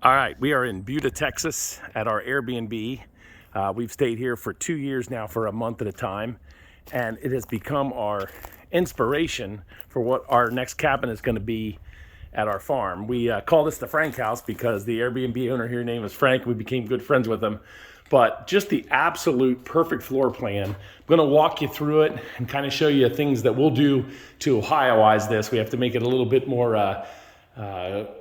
All right, we are in Buda, Texas at our Airbnb. We've stayed here for 2 years now for a month at a time, and it has become our inspiration for what our next cabin is going to be at our farm. We call this the Frank House because the Airbnb owner here name is Frank. We became good friends with him. But just the absolute perfect floor plan. I'm going to walk you through it and kind of show you things that we'll do to Ohioize this. We have to make it a little bit more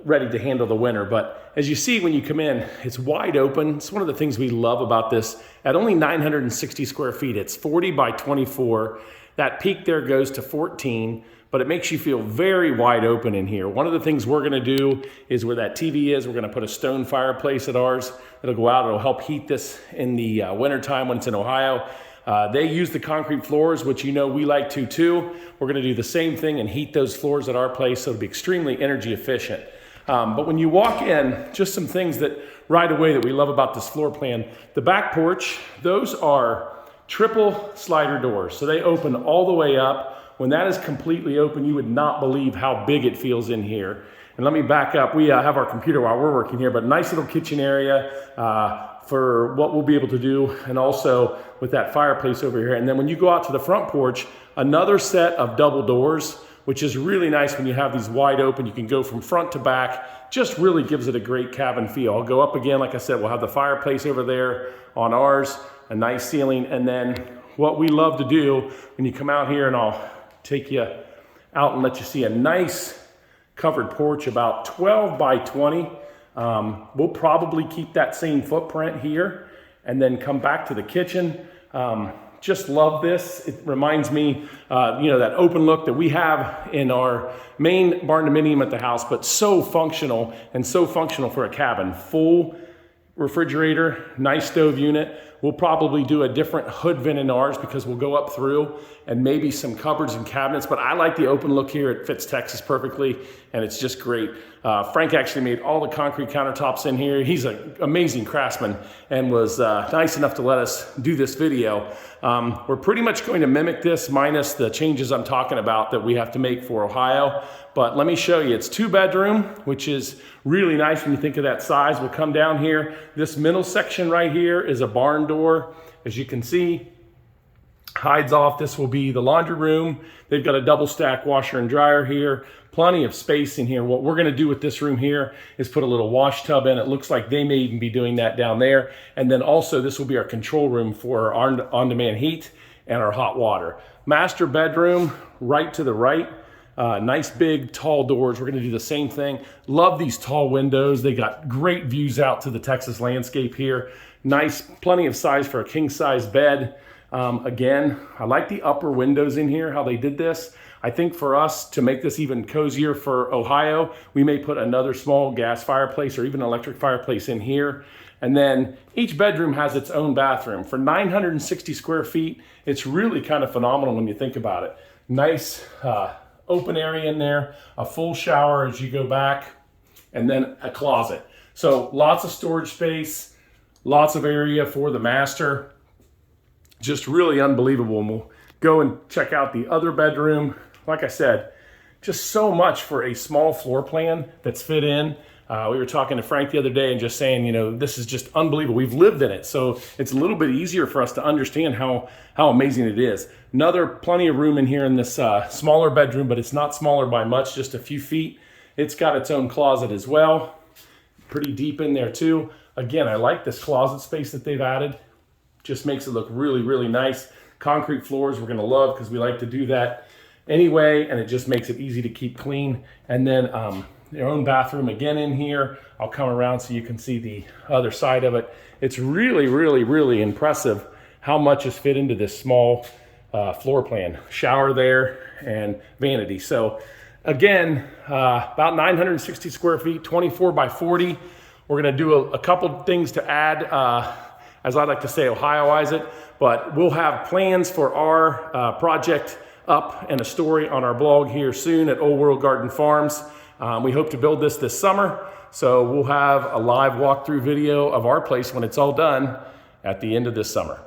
ready to handle the winter. But as you see when you come in, it's wide open. It's one of the things we love about this. At only 960 square feet, it's 40 by 24. That peak there goes to 14, but it makes you feel very wide open in here. One of the things we're gonna do is where that TV is, we're gonna put a stone fireplace at ours. It'll go out, it'll help heat this in the wintertime when it's in Ohio. They use the concrete floors, which you know we like to too. We're gonna do the same thing and heat those floors at our place, so it'll be extremely energy efficient. But when you walk in, just some things that right away that we love about this floor plan. The back porch, those are triple slider doors. So they open all the way up. When that is completely open, you would not believe how big it feels in here. And let me back up. We have our computer while we're working here, but nice little kitchen area for what we'll be able to do, and also with that fireplace over here. And then when you go out to the front porch, another set of double doors, which is really nice when you have these wide open. You can go from front to back. Just really gives it a great cabin feel. I'll go up again, like I said, we'll have the fireplace over there on ours, a nice ceiling. And then what we love to do when you come out here, and I'll take you out and let you see a nice covered porch, about 12 by 20. We'll probably keep that same footprint here and then come back to the kitchen. Just love this. It reminds me, that open look that we have in our main barn dominium at the house, but so functional for a cabin. Full refrigerator, nice stove unit. We'll probably do a different hood vent in ours because we'll go up through, and maybe some cupboards and cabinets, but I like the open look here. It fits Texas perfectly, and it's just great. Frank actually made all the concrete countertops in here. He's an amazing craftsman and was nice enough to let us do this video. We're pretty much going to mimic this minus the changes I'm talking about that we have to make for Ohio. But let me show you, it's 2-bedroom, which is really nice when you think of that size. We'll come down here. This middle section right here is a barn door. As you can see, hides off. This will be the laundry room. They've got a double stack washer and dryer here. Plenty of space in here. What we're gonna do with this room here is put a little wash tub in. It looks like they may even be doing that down there. And then also this will be our control room for our on-demand heat and our hot water. Master bedroom right to the right. Nice big tall doors. We're gonna do the same thing. Love these tall windows. They got great views out to the Texas landscape here. Nice, plenty of size for a king size bed. Again, I like the upper windows in here, how they did this. I think for us to make this even cozier for Ohio, we may put another small gas fireplace or even electric fireplace in here. And then each bedroom has its own bathroom. For 960 square feet, it's really kind of phenomenal when you think about it. Nice open area in there, a full shower as you go back, and then a closet. So lots of storage space, lots of area for the master. Just really unbelievable. And we'll go and check out the other bedroom. Like I said, just so much for a small floor plan that's fit in. We were talking to Frank the other day and just saying, this is just unbelievable. We've lived in it, so it's a little bit easier for us to understand how amazing it is. Plenty of room in here in this smaller bedroom, but it's not smaller by much, just a few feet. It's got its own closet as well. Pretty deep in there too. Again, I like this closet space that they've added. Just makes it look really, really nice. Concrete floors we're gonna love because we like to do that anyway, and it just makes it easy to keep clean. And then their own bathroom again in here. I'll come around so you can see the other side of it. It's really, really, really impressive how much is fit into this small floor plan. Shower there and vanity. So again, about 960 square feet, 24 by 40. We're gonna do a couple things to add, as I like to say, Ohioize it, but we'll have plans for our project up and a story on our blog here soon at Old World Garden Farms. We hope to build this summer, so we'll have a live walkthrough video of our place when it's all done at the end of this summer.